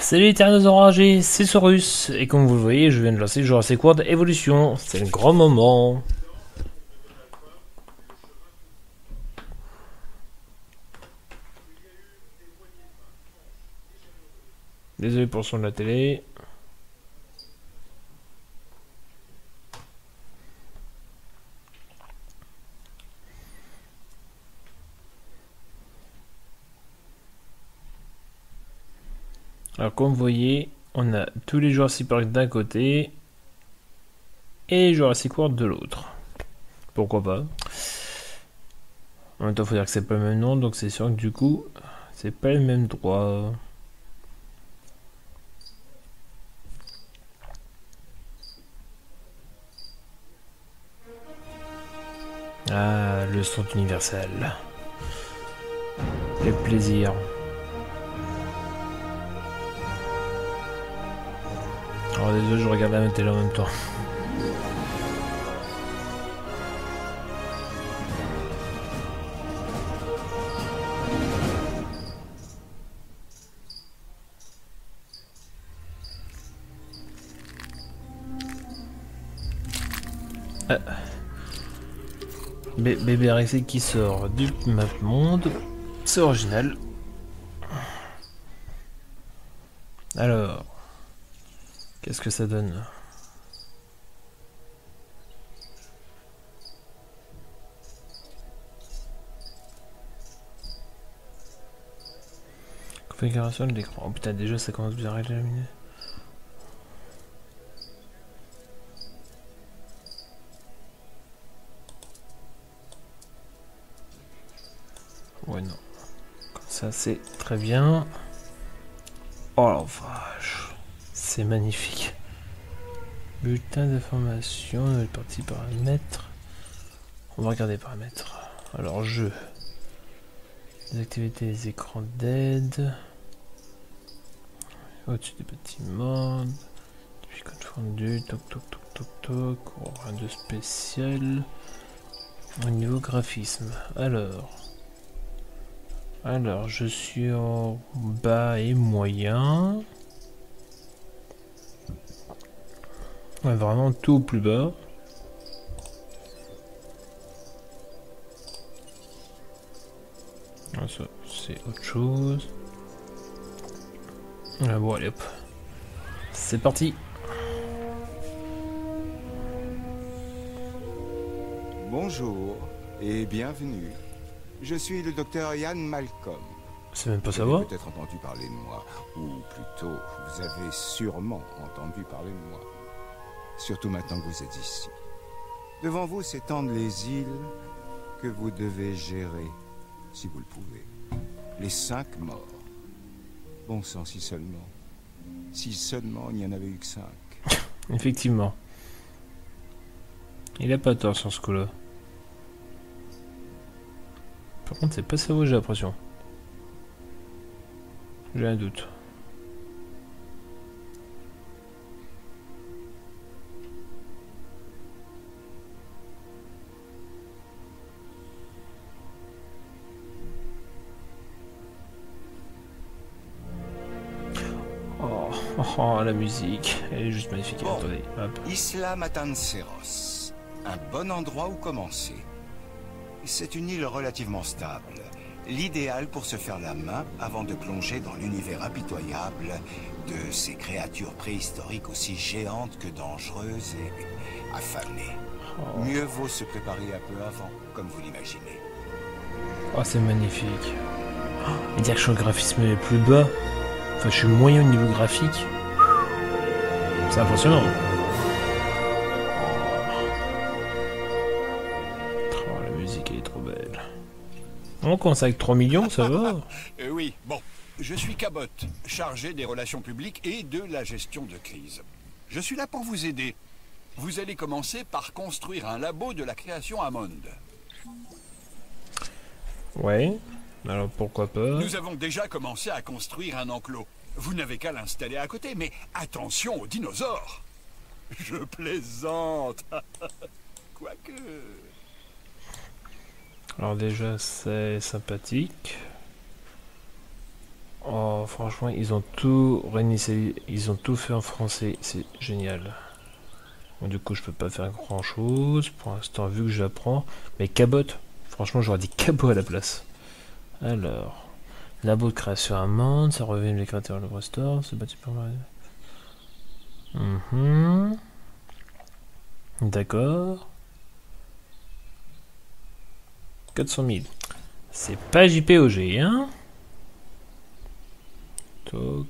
Salut les Terranos enragés, c'est Saurus, et comme vous le voyez, je viens de lancer Jurassic World Evolution, c'est un grand moment. Désolé pour le son de la télé. Alors comme vous voyez, on a tous les Jurassic Park d'un côté et les Jurassic World de l'autre. Pourquoi pas. En même temps, il faut dire que c'est pas le même nom, donc c'est sûr que du coup, c'est pas le même droit. Ah, le son universel. Les plaisirs. Alors désolé, je regarde la télé en même temps. Bébé RC qui sort du map monde. C'est original. Alors, qu'est-ce que ça donne? Configuration de l'écran. Oh putain, déjà ça commence bien à illuminer. Ouais, non. Comme ça, c'est très bien. Oh la vache. C'est magnifique. Bulletin d'information, nouvelle partie paramètres. On va regarder les paramètres. Alors, jeu. Les activités, les écrans d'aide. Au-dessus des bâtiments. Depuis confondu. Toc toc toc toc toc. Oh, rien de spécial. Au niveau graphisme. Alors, je suis en bas et moyen. Ouais, vraiment tout au plus bas. Ah, ça, c'est autre chose. Ah, bon, allez hop. C'est parti. Bonjour et bienvenue. Je suis le docteur Ian Malcolm. C'est même pas Vous savoir. avez peut-être entendu parler de moi, ou plutôt, vous avez sûrement entendu parler de moi. Surtout maintenant que vous êtes ici. Devant vous s'étendent les îles que vous devez gérer, si vous le pouvez. Les 5 morts. Bon sang, si seulement. Si seulement il n'y en avait eu que 5. Effectivement. Il a pas tort sur ce coup-là. Par contre, c'est pas ça où j'ai l'impression. J'ai un doute. Oh, la musique, elle est juste magnifique. Bon. Attendez, hop. Isla Matanceros. Un bon endroit où commencer. C'est une île relativement stable. L'idéal pour se faire la main avant de plonger dans l'univers impitoyable de ces créatures préhistoriques aussi géantes que dangereuses et affamées. Oh, Mieux vaut se préparer un peu avant, comme vous l'imaginez. oh, c'est magnifique. Oh, et dire que je suis au graphisme le plus bas. Enfin, je suis moyen au niveau graphique. C'est impressionnant. Oh, la musique elle est trop belle. On commence avec 3 millions, ça va. Oui, bon. Je suis Cabot, chargé des relations publiques et de la gestion de crise. Je suis là pour vous aider. Vous allez commencer par construire un labo de la création Hammond. Ouais. Alors pourquoi pas. Nous avons déjà commencé à construire un enclos. Vous n'avez qu'à l'installer à côté, mais attention aux dinosaures. Je plaisante. Quoique... Alors déjà c'est sympathique. Oh. Oh, franchement, ils ont tout réinitialisé, ils ont tout fait en français, c'est génial. Bon, du coup, je peux pas faire grand chose pour l'instant, vu que j'apprends. Mais Cabot, franchement, j'aurais dit Cabot à la place. Alors, labo de création amende, ça revient les créateurs de restore, c'est bâti par Marie. D'accord. 400 000. C'est pas JPOG, hein? Toc.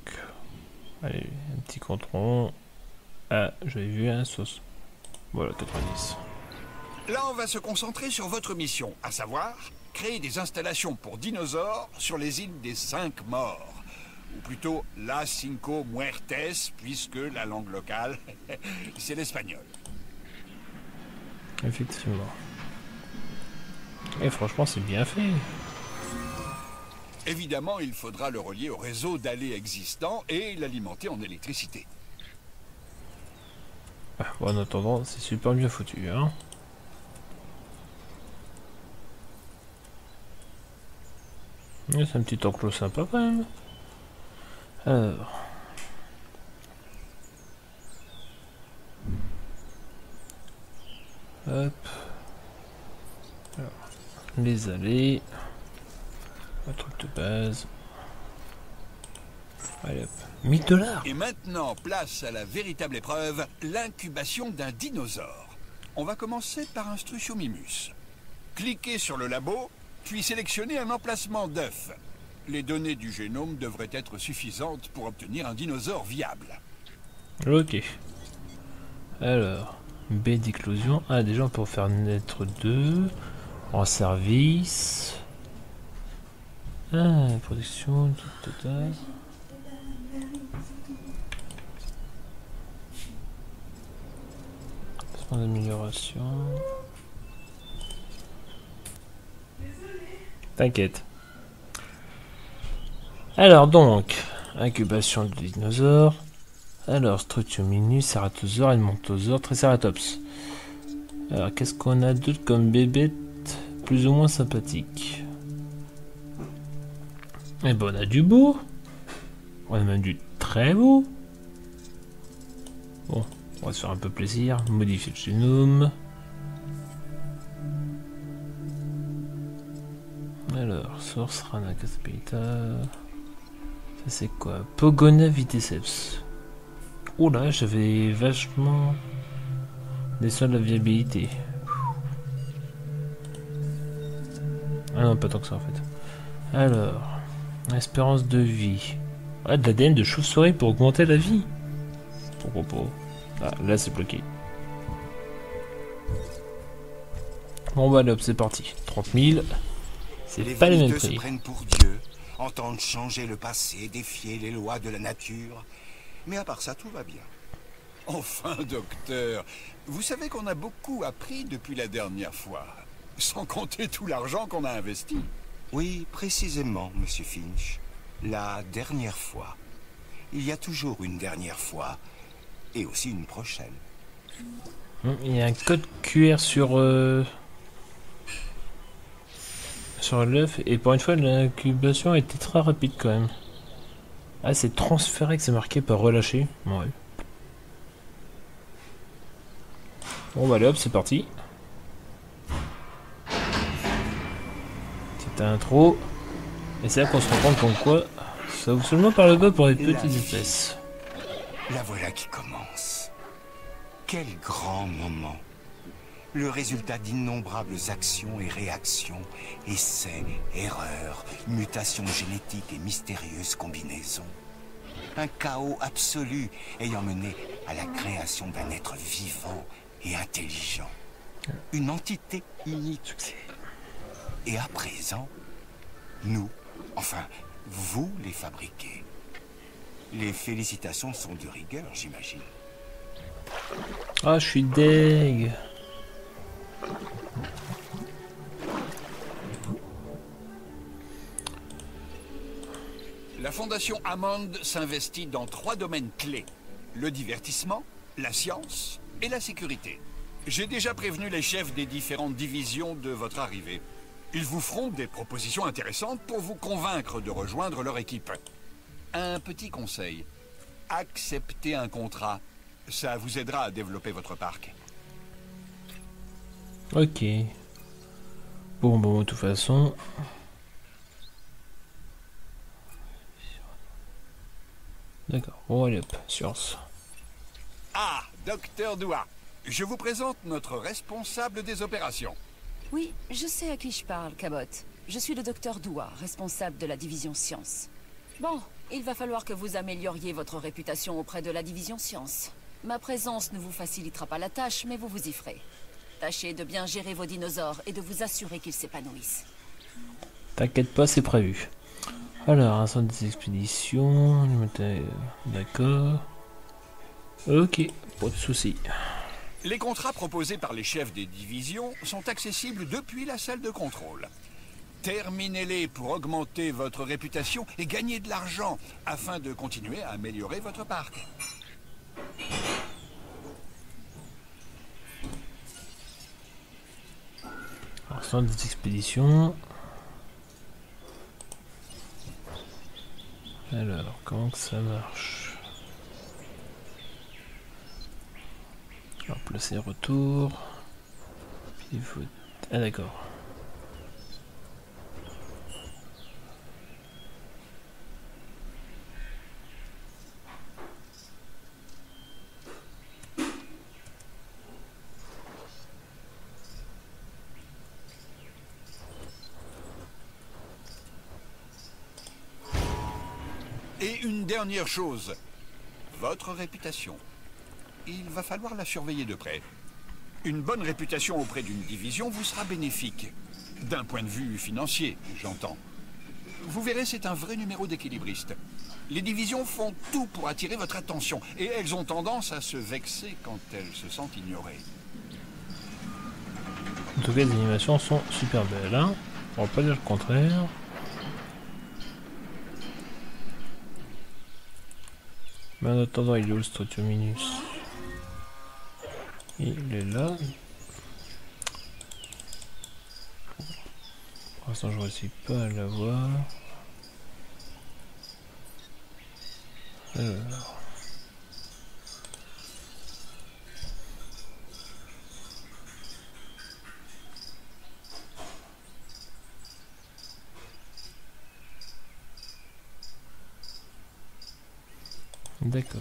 Allez, un petit compte rond. Ah, j'avais vu un sauce. Voilà, 90. Là, on va se concentrer sur votre mission, à savoir créer des installations pour dinosaures sur les îles des 5 morts. Ou plutôt Las Cinco Muertes, puisque la langue locale, c'est l'espagnol. Effectivement. Et franchement, c'est bien fait. Évidemment, il faudra le relier au réseau d'allées existant et l'alimenter en électricité. Ah, bon, en attendant, c'est super bien foutu, hein. C'est un petit enclos sympa quand même. Alors. Hop. Alors, les allées. Un truc de base. Allez hop. 1000 $. Et maintenant, place à la véritable épreuve, l'incubation d'un dinosaure. On va commencer par un Struthiomimus. Cliquez sur le labo, puis sélectionnez un emplacement d'œuf. Les données du génome devraient être suffisantes pour obtenir un dinosaure viable. Ok. Alors, B d'éclosion. Ah, déjà on peut en faire naître 2. En service. Ah, production, tout total. Point d'amélioration. T'inquiète. Alors donc, incubation de dinosaures. Alors, Struthiomimus, Ceratosaure, Edmontosaure, Triceratops. Alors, qu'est-ce qu'on a d'autre comme bébête plus ou moins sympathique? Eh ben, on a du beau. On a même du très beau. Bon, on va se faire un peu plaisir. Modifier le génome. Alors, source Rana Caspita. Ça c'est quoi? Pogona Viticeps. Oh là, j'avais vachement des soins de la viabilité. Ah non, pas tant que ça en fait. Alors, espérance de vie. Ah, de l'ADN de chauve-souris pour augmenter la vie. Pourquoi pas? Ah, là c'est bloqué. Bon bah allez hop, c'est parti. 30 000. C'est pas les mêmes vaniteux prix. se prennent pour Dieu, entendent changer le passé, défier les lois de la nature. Mais à part ça, tout va bien. Enfin, docteur, vous savez qu'on a beaucoup appris depuis la dernière fois, sans compter tout l'argent qu'on a investi. Oui, précisément, Monsieur Finch. La dernière fois. Il y a toujours une dernière fois. Et aussi une prochaine. Il y a un code QR sur l'œuf. Et pour une fois, l'incubation a été très rapide quand même. Ah, c'est transféré que c'est marqué par relâcher. Ouais. Bon bah allez hop, c'est parti. Petite intro. Et c'est là qu'on se rend compte comme quoi ça ouvre seulement par le bas pour les petites espèces. La voilà qui commence. Quel grand moment. Le résultat d'innombrables actions et réactions, essais, erreurs, mutations génétiques et mystérieuses combinaisons. Un chaos absolu ayant mené à la création d'un être vivant et intelligent. Une entité unique. Et à présent, nous, enfin, vous les fabriquez. Les félicitations sont de rigueur, j'imagine. Ah, je suis deg. La Fondation Hammond s'investit dans 3 domaines clés. Le divertissement, la science et la sécurité. J'ai déjà prévenu les chefs des différentes divisions de votre arrivée. Ils vous feront des propositions intéressantes pour vous convaincre de rejoindre leur équipe. Un petit conseil. Acceptez un contrat. Ça vous aidera à développer votre parc. Ok. Bon, de toute façon... D'accord, bon allez hop, science. Ah, Docteur Dua. Je vous présente notre responsable des opérations. Oui, je sais à qui je parle, Cabot. Je suis le docteur Dua, responsable de la division sciences. Bon, il va falloir que vous amélioriez votre réputation auprès de la division sciences. Ma présence ne vous facilitera pas la tâche, mais vous vous y ferez. Tâchez de bien gérer vos dinosaures et de vous assurer qu'ils s'épanouissent. T'inquiète pas, c'est prévu. Alors, un centre des expéditions... D'accord. Ok, pas de soucis. Les contrats proposés par les chefs des divisions sont accessibles depuis la salle de contrôle. Terminez-les pour augmenter votre réputation et gagner de l'argent afin de continuer à améliorer votre parc. Alors, centre des expéditions... Alors, comment que ça marche? Alors, placer retour. Pivot. Ah, d'accord. Et une dernière chose, votre réputation. Il va falloir la surveiller de près. Une bonne réputation auprès d'une division vous sera bénéfique. D'un point de vue financier, j'entends. Vous verrez, c'est un vrai numéro d'équilibriste. Les divisions font tout pour attirer votre attention, et elles ont tendance à se vexer quand elles se sentent ignorées. En tout cas, les animations sont super belles, hein. On va pas dire le contraire. Mais en attendant, il est où le Struthiominus? Il est là. Pour l'instant, je ne réussis pas à l'avoir. Alors. D'accord.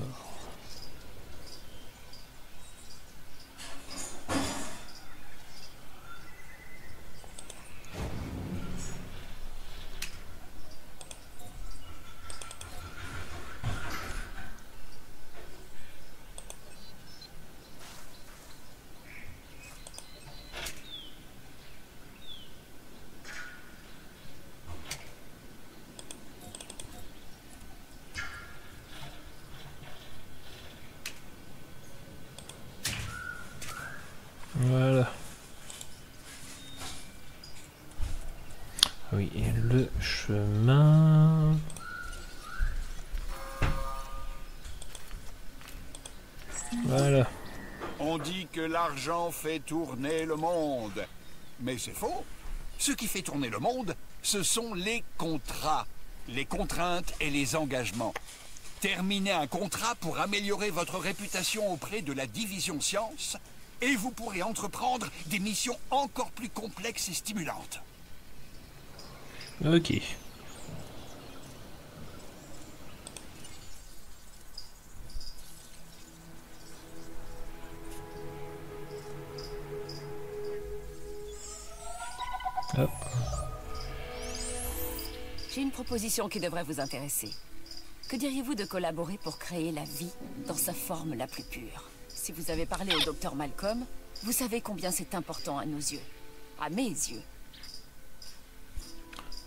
Voilà. Oui, et le chemin... Voilà. On dit que l'argent fait tourner le monde. Mais c'est faux. Ce qui fait tourner le monde, ce sont les contrats, les contraintes et les engagements. Terminez un contrat pour améliorer votre réputation auprès de la division sciences et vous pourrez entreprendre des missions encore plus complexes et stimulantes. Ok. Hop. J'ai une proposition qui devrait vous intéresser. Que diriez-vous de collaborer pour créer la vie dans sa forme la plus pure? Si vous avez parlé au docteur Malcolm, vous savez combien c'est important à nos yeux. À mes yeux.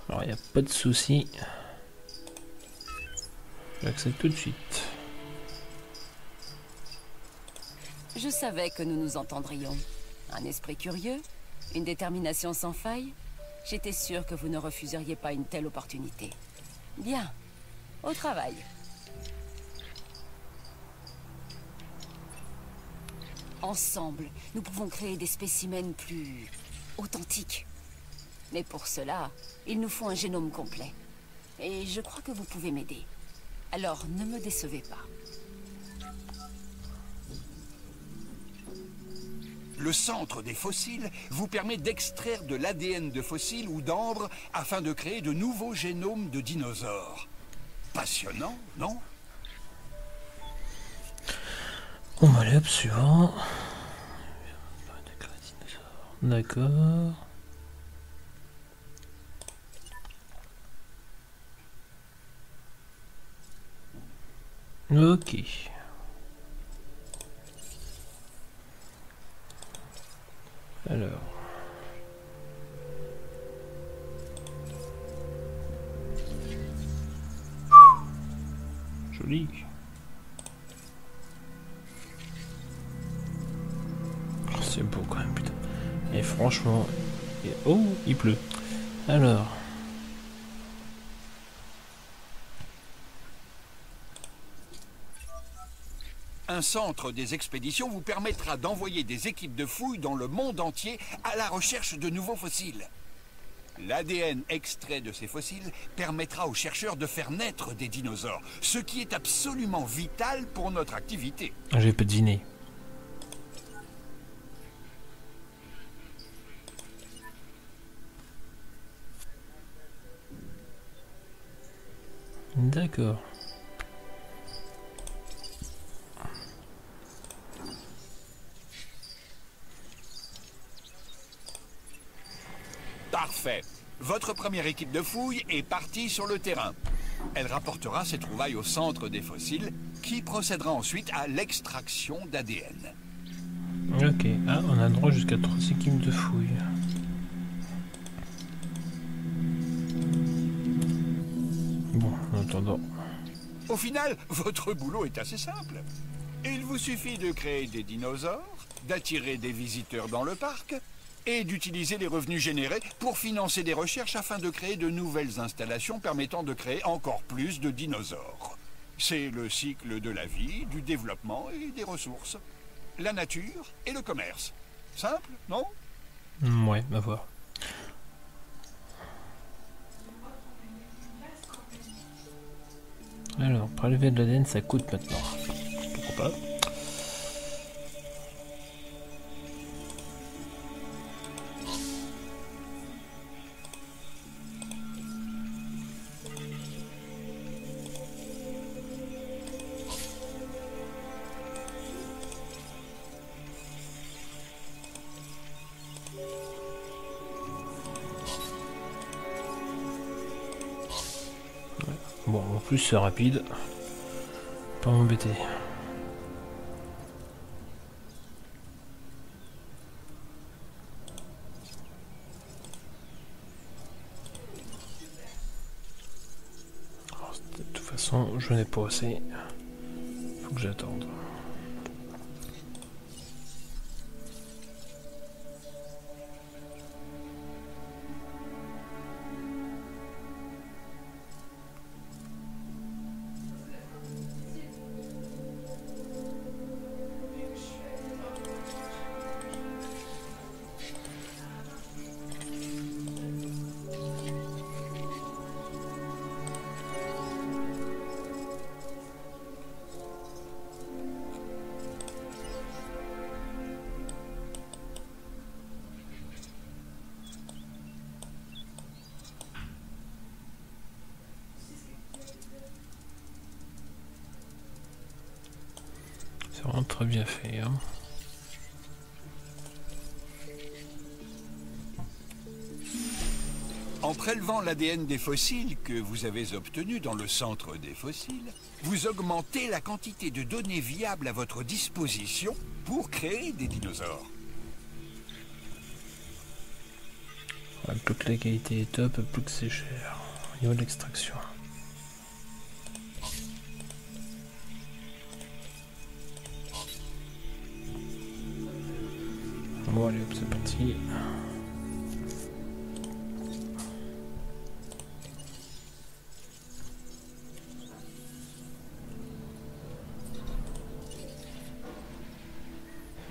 Alors, il n'y a pas de souci. J'accepte tout de suite. Je savais que nous nous entendrions. Un esprit curieux, une détermination sans faille. J'étais sûre que vous ne refuseriez pas une telle opportunité. Bien. Au travail. Ensemble, nous pouvons créer des spécimens plus authentiques. Mais pour cela, il nous faut un génome complet. Et je crois que vous pouvez m'aider. Alors ne me décevez pas. Le centre des fossiles vous permet d'extraire de l'ADN de fossiles ou d'ambre afin de créer de nouveaux génomes de dinosaures. Passionnant, non? On va aller hop, suivant. D'accord. Ok. Alors. Joli. Oh, c'est beau quand même, putain. Et franchement... Oh, il pleut. Alors... Un centre des expéditions vous permettra d'envoyer des équipes de fouilles dans le monde entier à la recherche de nouveaux fossiles. L'ADN extrait de ces fossiles permettra aux chercheurs de faire naître des dinosaures, ce qui est absolument vital pour notre activité. J'ai pas deviné. D'accord. Parfait. Votre première équipe de fouilles est partie sur le terrain. Elle rapportera ses trouvailles au centre des fossiles, qui procédera ensuite à l'extraction d'ADN. Ok. Ah, on a droit jusqu'à 3 équipes de fouilles. Bon, en attendant. Au final, votre boulot est assez simple. Il vous suffit de créer des dinosaures, d'attirer des visiteurs dans le parc, et d'utiliser les revenus générés pour financer des recherches afin de créer de nouvelles installations permettant de créer encore plus de dinosaures. C'est le cycle de la vie, du développement et des ressources. La nature et le commerce. Simple, non? Ouais, va voir. Alors, prélever de l'ADN, ça coûte maintenant. Pourquoi pas? Bon, en plus c'est rapide. Pas m'embêter. De toute façon, je n'ai pas assez. Faut que j'attende. C'est vraiment très bien fait, hein. En prélevant l'ADN des fossiles que vous avez obtenu dans le centre des fossiles, vous augmentez la quantité de données viables à votre disposition pour créer des dinosaures. Ouais, plus que la qualité est top, plus que c'est cher. Au niveau de l'extraction. Bon allez hop, c'est parti.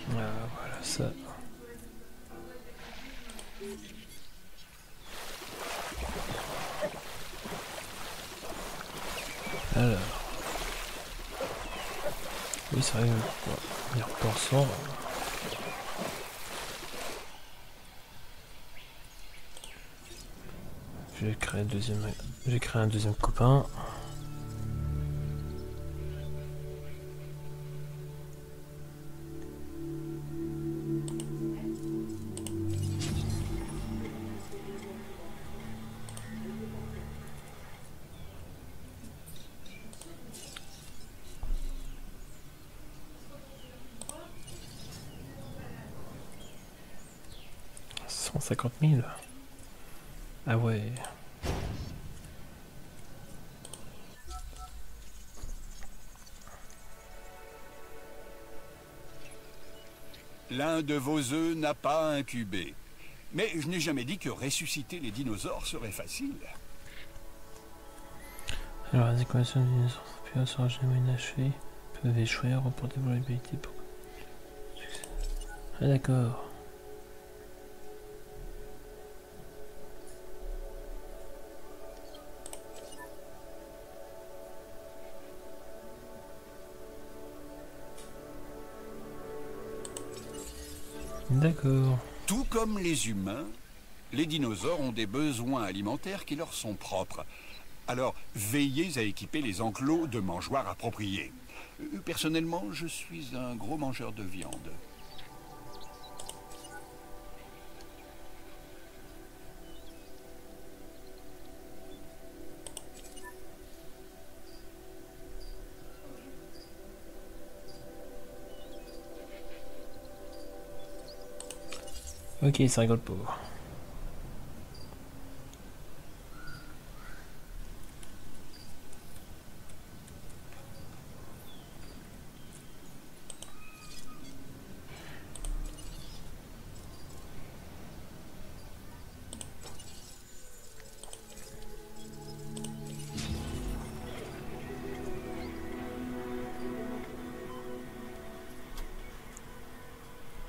Ah, voilà ça. Alors. Oui, c'est vrai, il repart sans. J'ai créé un deuxième copain. $150 000. Ah ouais. L'un de vos œufs n'a pas incubé. Mais je n'ai jamais dit que ressusciter les dinosaures serait facile. Alors, les équations des dinosaures sera jamais inachevées. Peuvent échouer à remporter vulnérabilité pour. Ah d'accord. D'accord. Tout comme les humains, les dinosaures ont des besoins alimentaires qui leur sont propres. Alors, veillez à équiper les enclos de mangeoires appropriés. Personnellement, je suis un gros mangeur de viande. Ok, ça rigole pas.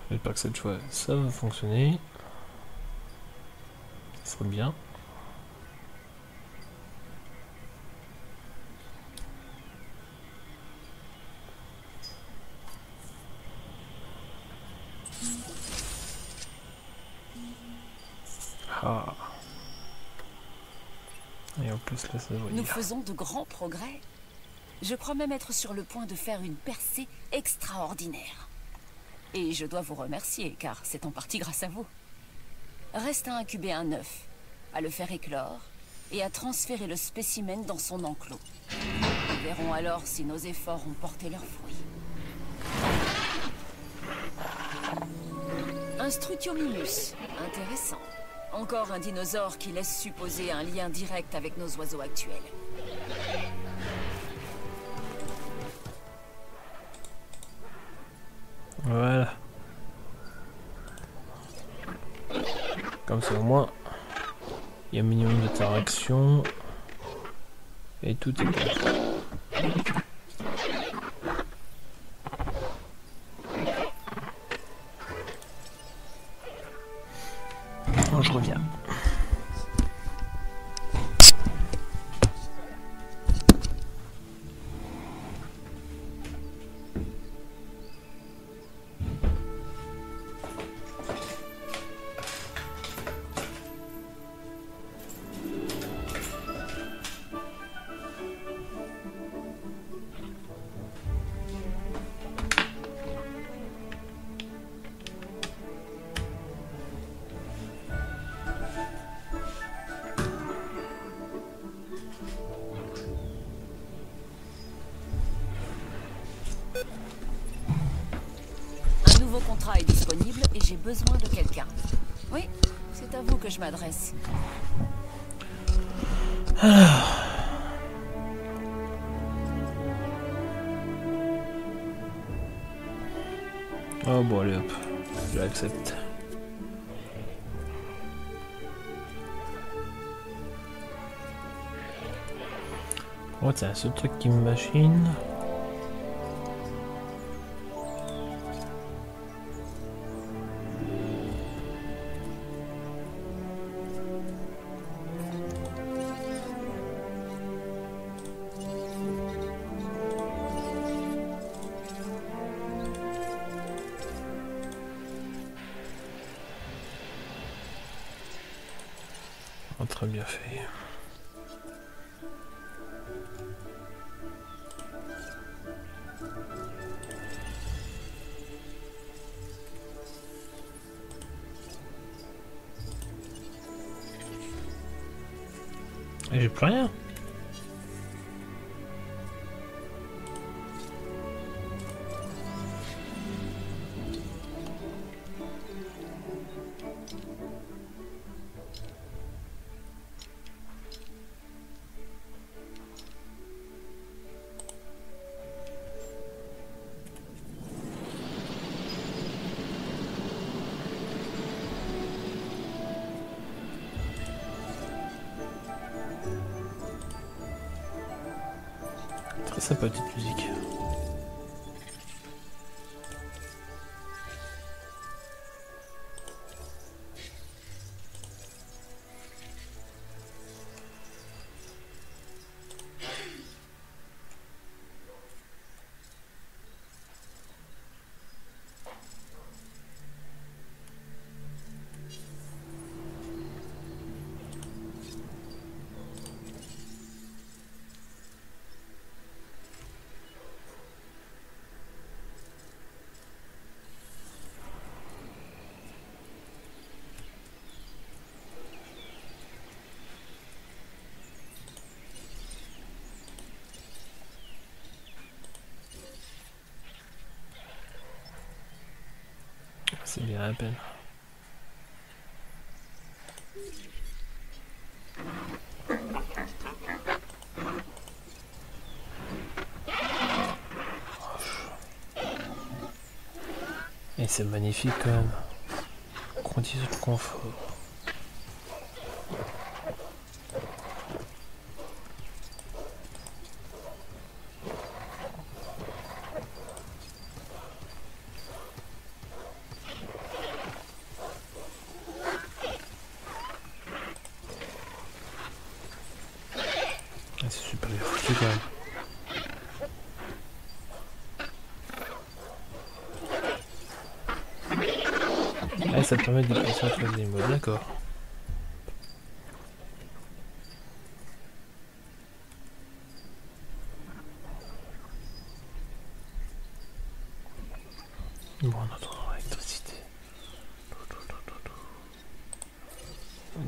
J'espère que cette fois ça va fonctionner. Ça serait bien. Ah. Et en plus là ça va Nous dire. faisons de grands progrès. Je crois même être sur le point de faire une percée extraordinaire. Et je dois vous remercier, car c'est en partie grâce à vous. Reste à incuber un œuf, à le faire éclore, et à transférer le spécimen dans son enclos. Nous verrons alors si nos efforts ont porté leurs fruits. Un Strutiomimus, intéressant. Encore un dinosaure qui laisse supposer un lien direct avec nos oiseaux actuels. Voilà. Comme ça au moins, il y a un minimum d'interaction. Et tout est bon. Oh, je reviens. Un nouveau contrat est disponible et j'ai besoin de quelqu'un. Oui, c'est à vous que je m'adresse. Oh bon allez hop, j'accepte. Oh tiens, ce truc qui me machine. très bien fait. Et j'ai plus rien. Très sympa petite musique. C'est bien à peine. Et c'est magnifique quand même. Conditions de confort. C'est super bien foutu quand même. Ah, ça te permet de déplacer entre les mots, d'accord. Bon, on entend l'électricité.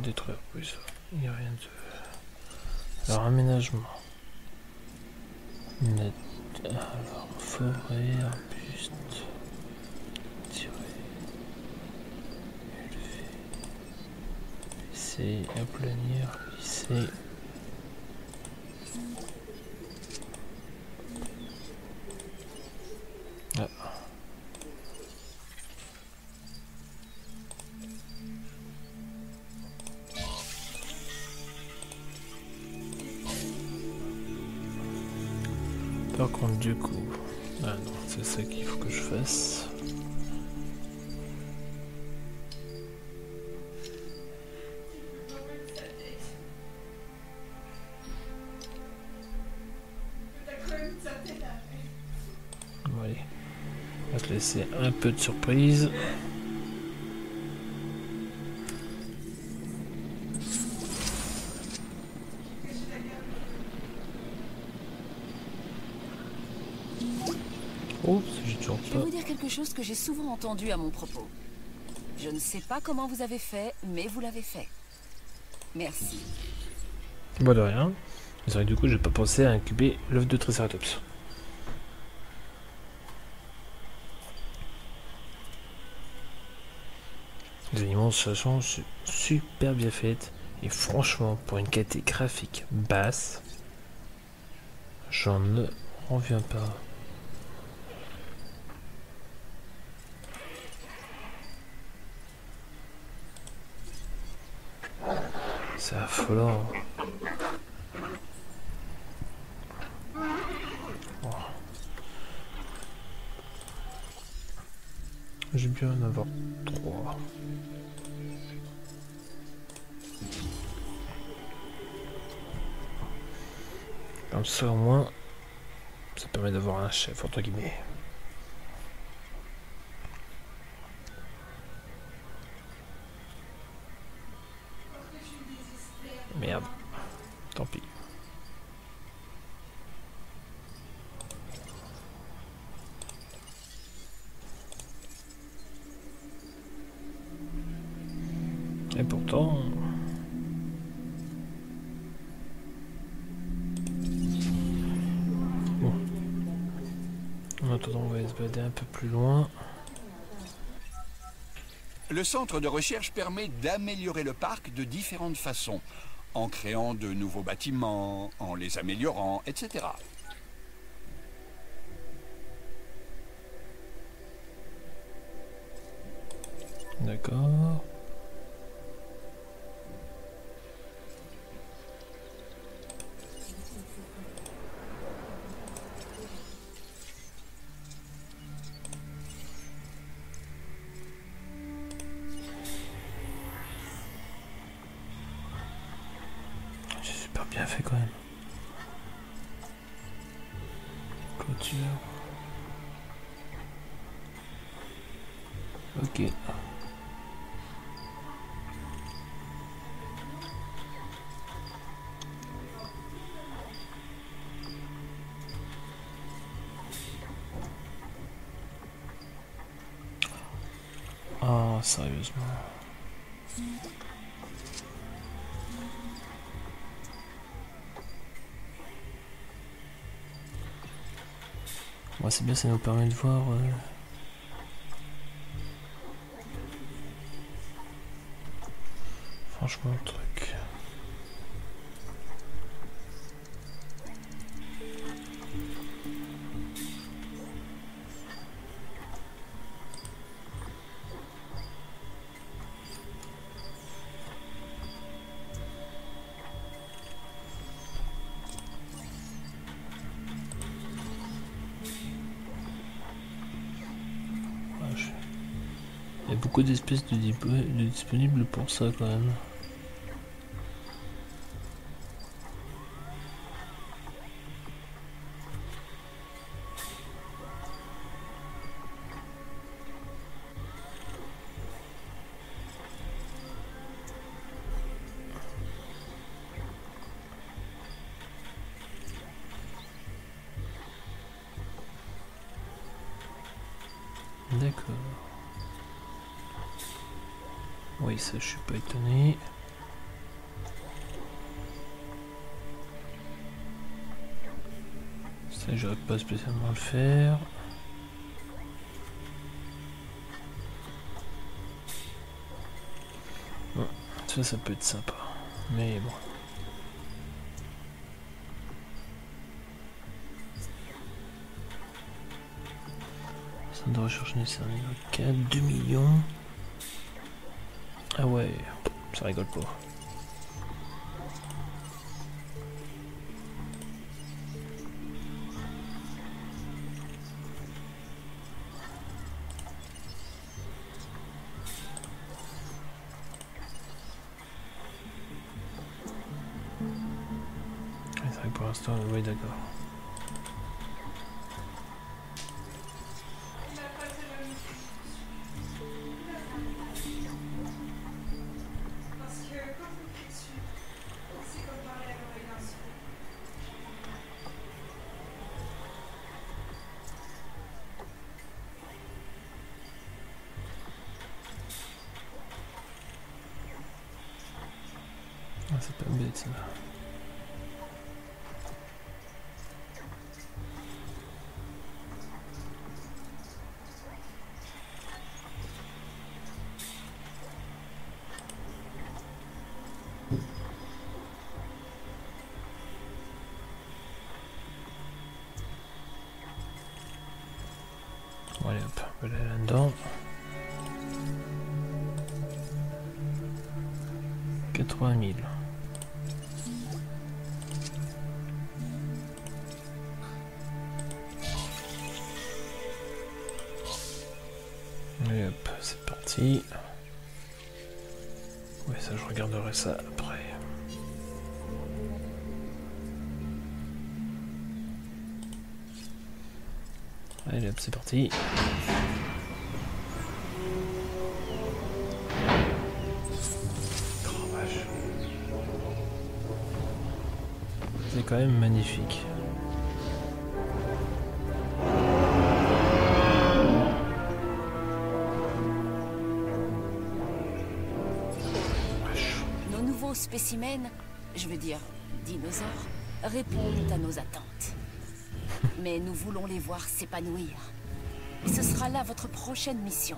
Détruire plus, il n'y a rien de... Alors, aménagement. Net... Alors, forêt, arbuste... Tirer... Élever... Lisser, aplanir, lisser... Ah. Par contre, du coup... Ah non, c'est ça qu'il faut que je fasse. Bon, allez. On va se laisser un peu de surprise. Oups, j'ai toujours Je pas... vais vous dire quelque chose que j'ai souvent entendu à mon propos. Je ne sais pas comment vous avez fait, mais vous l'avez fait. Merci. Bon, de rien. C'est vrai que du coup, j'ai pas pensé à incuber l'œuf de Triceratops. Les animations sont super bien faites. Et franchement, pour une qualité graphique basse, j'en ne reviens pas. C'est affolant. Oh. J'ai bien en avoir 3. Comme ça au moins, ça permet d'avoir un chef entre guillemets. pourtant... Bon. En attendant, on va se balader un peu plus loin. Le centre de recherche permet d'améliorer le parc de différentes façons, en créant de nouveaux bâtiments, en les améliorant, etc. D'accord. C'est super bien fait quand même. Clôture. Ok. Ah, sérieusement. Moi, c'est bien, ça nous permet de voir... Franchement, le truc... Il y a beaucoup d'espèces de disponibles pour ça quand même. D'accord. Oui, ça je suis pas étonné. Ça j'aurais pas spécialement le faire. Bon, ça peut être sympa. Mais bon. Centre de recherche nécessaire niveau 4, 2 millions. Ah ouais, ça rigole pas. C'est vrai que pour l'instant, oui d'accord. Ah, c'est pas bête ça. Bon, allez hop, on va aller là-dedans. 80 000. Allez hop, c'est parti. Ouais, ça je regarderai ça après. Allez hop, c'est parti. Oh vache. C'est quand même magnifique. nouveaux spécimens, je veux dire dinosaures, répondent à nos attentes. Mais nous voulons les voir s'épanouir. Et ce sera là votre prochaine mission.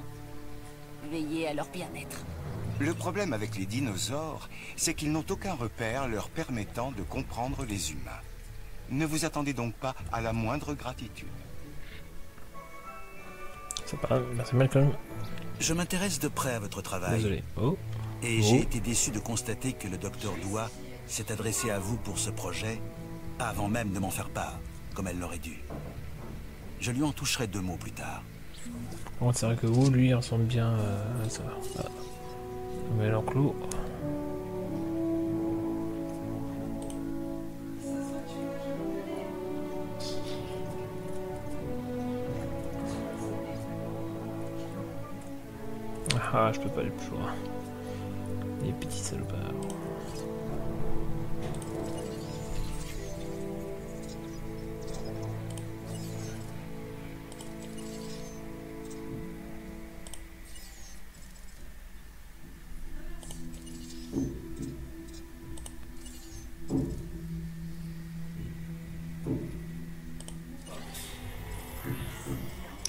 Veillez à leur bien-être. Le problème avec les dinosaures, c'est qu'ils n'ont aucun repère leur permettant de comprendre les humains. Ne vous attendez donc pas à la moindre gratitude. Ça va, merci Malcolm. Je m'intéresse de près à votre travail. Désolé. Oh. Et j'ai été déçu de constater que le docteur Doua s'est adressé à vous pour ce projet avant même de m'en faire part, comme elle l'aurait dû. Je lui en toucherai 2 mots plus tard. Bon, c'est vrai que vous, lui, il ressemble bien à ça. Ah. On met l'enclos. Ah, je peux pas aller plus loin. Les petits salopards.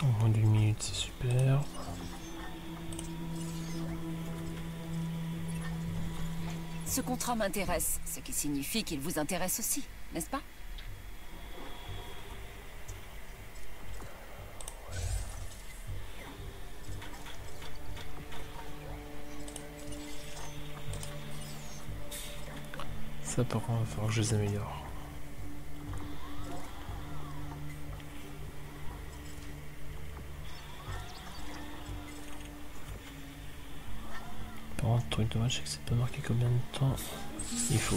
En moins d'1 minute, c'est super. Ce contrat m'intéresse, ce qui signifie qu'il vous intéresse aussi, n'est-ce pas? Ça, par contre, il va falloir que je les améliore. Par contre, le truc dommage, c'est que c'est pas marqué combien de temps il faut.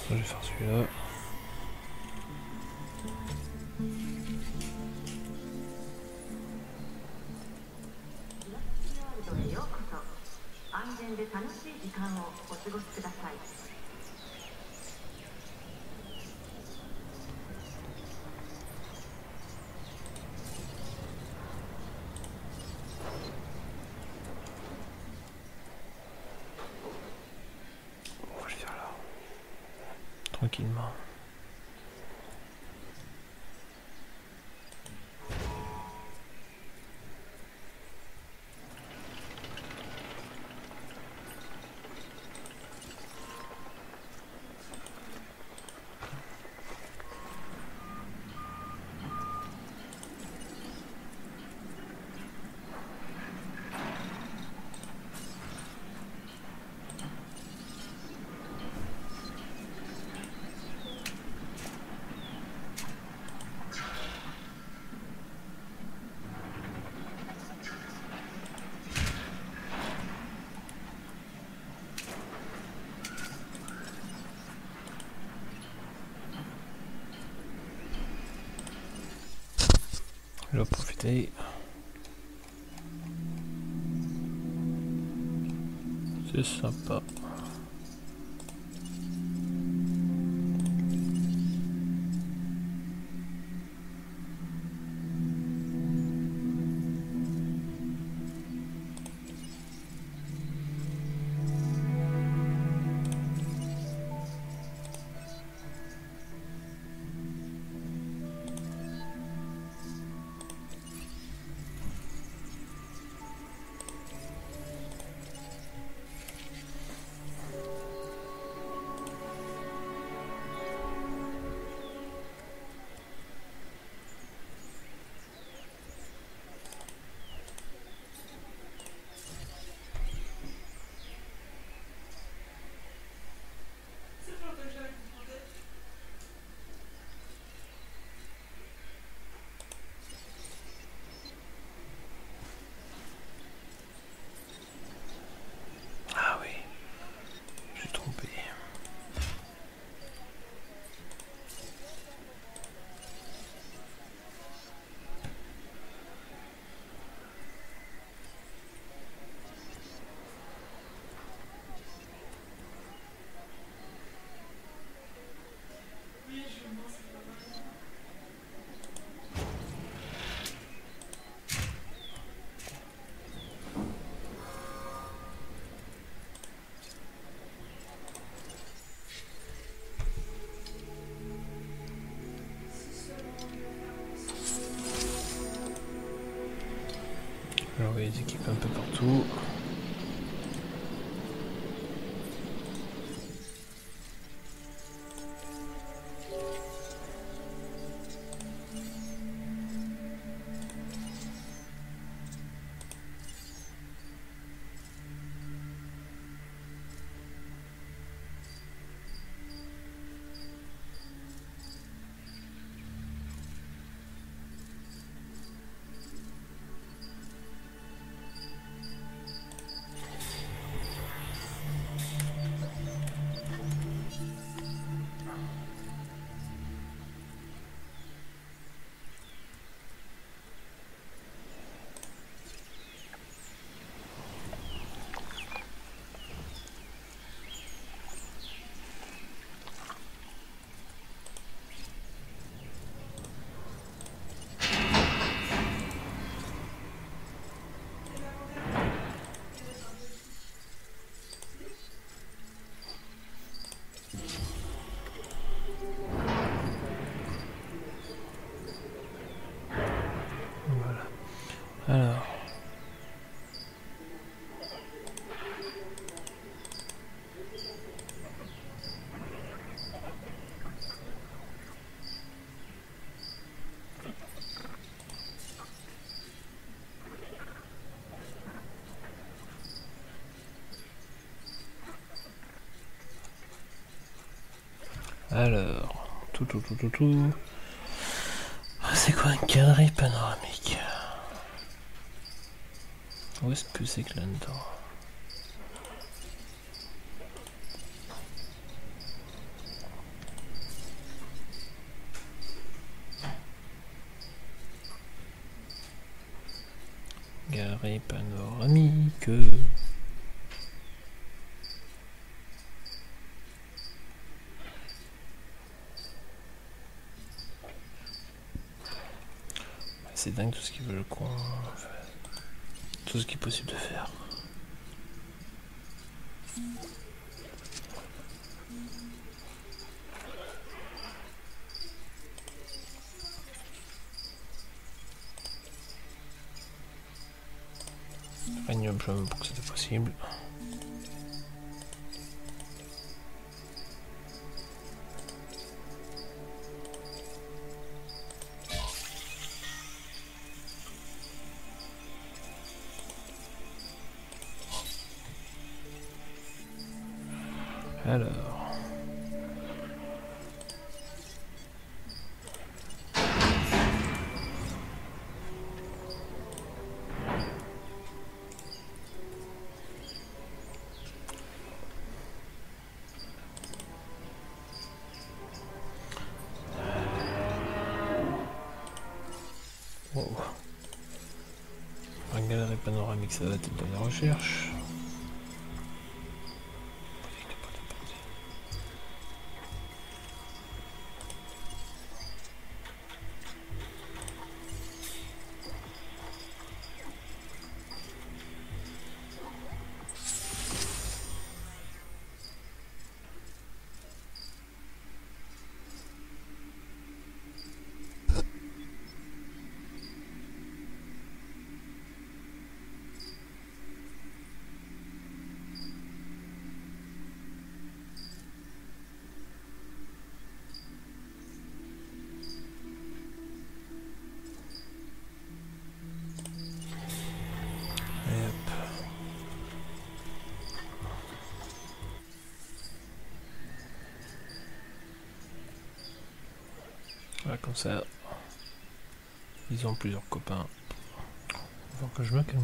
Je vais faire celui-là. On va le faire là. Tranquillement. Je vais en profiter. C'est sympa. envoyer des équipes un peu partout. Alors. Tout. Ah, c'est quoi un galerie panoramique? Où est-ce que c'est que là-dedans? Galerie panoramique. C'est dingue tout ce qu'il veut le coin. Tout ce qui est possible de faire. Uranium, je sais même pas que c'était possible. Alors. Wow. Un galerie panoramique, ça va être de la recherche. Voilà, comme ça, ils ont plusieurs copains. Faut que je me calme.